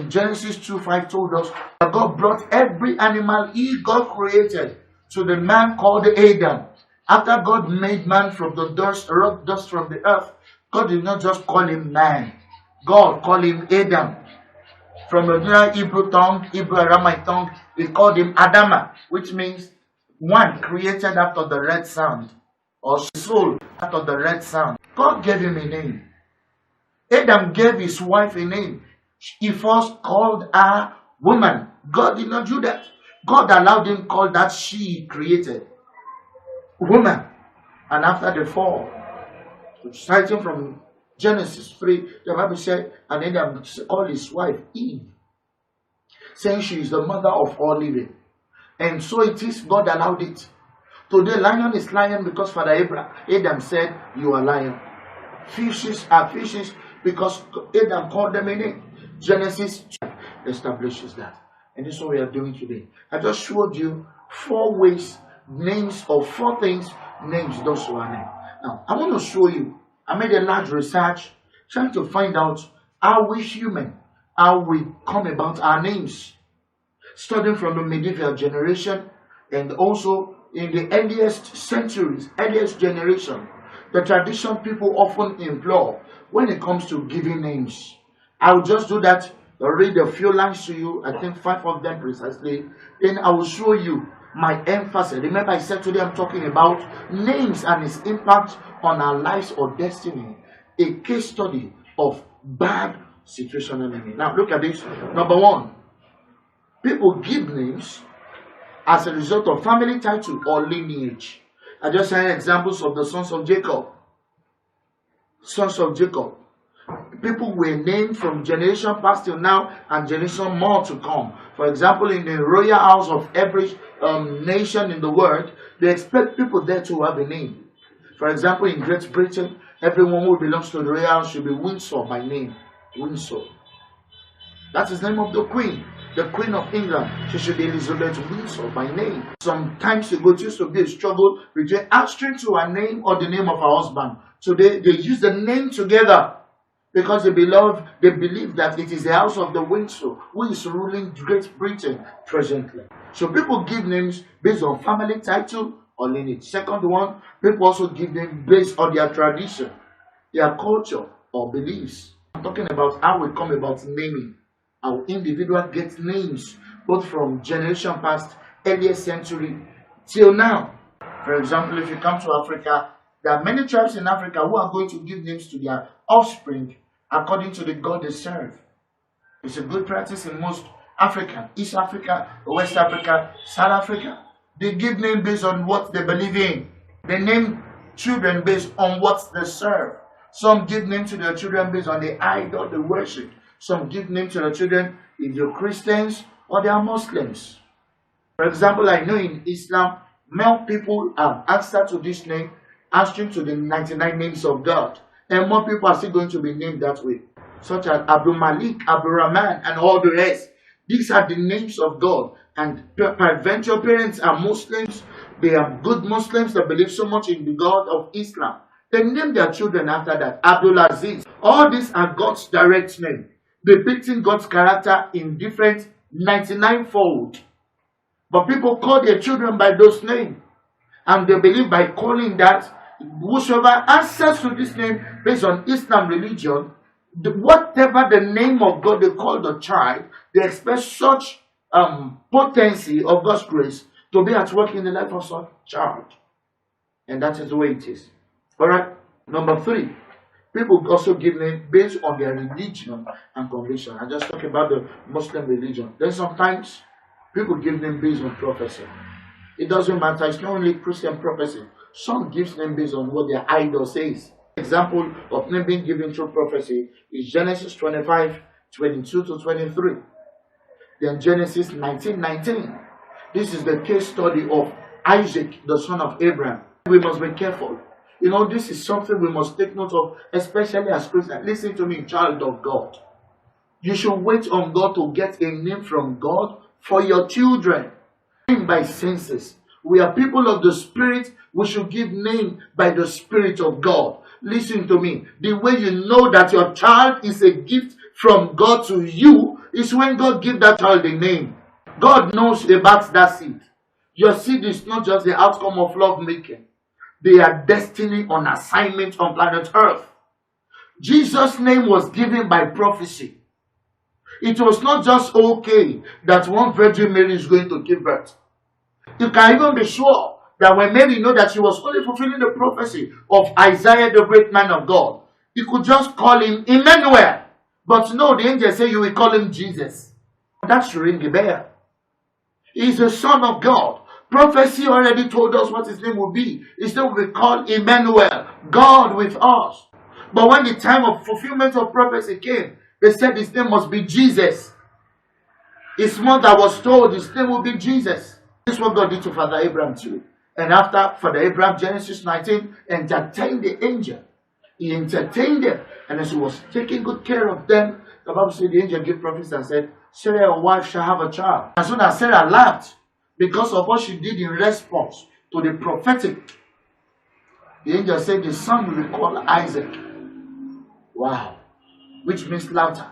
in Genesis 2:5 told us that God brought every animal God created to the man called Adam. After God made man from the rock dust from the earth, God did not just call him man. God called him Adam. From the original Hebrew tongue, Hebrew Aramaic tongue, he called him Adama, which means one created after the red sand, or soul after the red sand. God gave him a name. Adam gave his wife a name. He first called her woman. God did not do that. God allowed him to call that she created woman. And after the fall, citing from Genesis 3, the Bible said, and Adam called his wife Eve, saying she is the mother of all living. And so it is, God allowed it. Today, lion is lion because Father Adam said, you are lion. Fishes are fishes because Adam called them a name. Genesis establishes that. And this is what we are doing today. I just showed you 4 ways, names of 4 things, names those who are named. Now, I want to show you, I made a large research trying to find out how we human, how we come about our names. Studying from the medieval generation and also in the earliest centuries, earliest generation, the tradition people often employ when it comes to giving names. I'll just do that. I'll read a few lines to you, I think 5 of them precisely. Then I will show you my emphasis. Remember I said today I'm talking about names and its impact on our lives or destiny. A case study of bad situational naming. Now look at this. Number 1. People give names as a result of family title or lineage. I just had examples of the sons of Jacob. Sons of Jacob. People were named from generation past till now and generation more to come. For example, in the royal house of every nation in the world, they expect people there to have a name. For example, in Great Britain, everyone who belongs to the royal house should be Windsor by name. Windsor. That is the name of the Queen. The Queen of England, she should be Elizabeth Windsor by name. Sometimes ago, it used to be a struggle between answering to her name or the name of her husband. Today, they use the name together because they believe that it is the house of the Windsor who is ruling Great Britain presently. So people give names based on family title or lineage. Second one, people also give names based on their tradition, their culture or beliefs. I'm talking about how we come about naming. Our individual gets names both from generation past, earliest century till now. For example, if you come to Africa, there are many tribes in Africa who are going to give names to their offspring according to the God they serve. It's a good practice in most Africa, East Africa, West Africa, South Africa. They give names based on what they believe in. They name children based on what they serve. Some give names to their children based on the idol they worship. Some give names to their children if they're Christians or they are Muslims. For example, I know in Islam, male people have answered to this name, answering to the 99 names of God. And more people are still going to be named that way, such as Abdul Malik, Abdul Rahman, and all the rest. These are the names of God. And peradventure parents are Muslims. They are good Muslims that believe so much in the God of Islam. They name their children after that. Abdul Aziz. All these are God's direct name, depicting God's character in different 99-fold. But people call their children by those names. And they believe by calling that, whosoever answers to this name based on Islam religion, whatever the name of God they call the child, they expect such potency of God's grace to be at work in the life of such child. And that is the way it is. Alright, number 3. People also give names based on their religion and conviction. I just talked about the Muslim religion. Then sometimes people give names based on prophecy. It doesn't matter. It's not only Christian prophecy. Some give names based on what their idol says. Example of name being given through prophecy is Genesis 25:22 to 23. Then Genesis 19:19. This is the case study of Isaac, the son of Abraham. We must be careful. You know, this is something we must take note of, especially as Christians. Listen to me, child of God. You should wait on God to get a name from God for your children. Name by senses. We are people of the Spirit. We should give name by the Spirit of God. Listen to me. The way you know that your child is a gift from God to you is when God gives that child a name. God knows about that seed. Your seed is not just the outcome of love making. They are destiny on assignment on planet Earth. Jesus' name was given by prophecy. It was not just okay that one Virgin Mary is going to give birth. You can even be sure that when Mary knew that she was only fulfilling the prophecy of Isaiah, the great man of God, you could just call him Emmanuel. But no, the angel said you will call him Jesus. That should ring a bell. He is the Son of God. Prophecy already told us what his name will be. His name will be called Emmanuel, God with us. But when the time of fulfillment of prophecy came, they said his name must be Jesus. His mother was told his name will be Jesus. This is what God did to Father Abraham too. And after Father Abraham, Genesis 19, entertained the angel. He entertained them. And as he was taking good care of them, the Bible said the angel gave prophecy and said, Sarah, your wife, shall have a child. As soon as Sarah laughed, because of what she did in response to the prophetic, the angel said the son will be called Isaac. Wow. Which means laughter.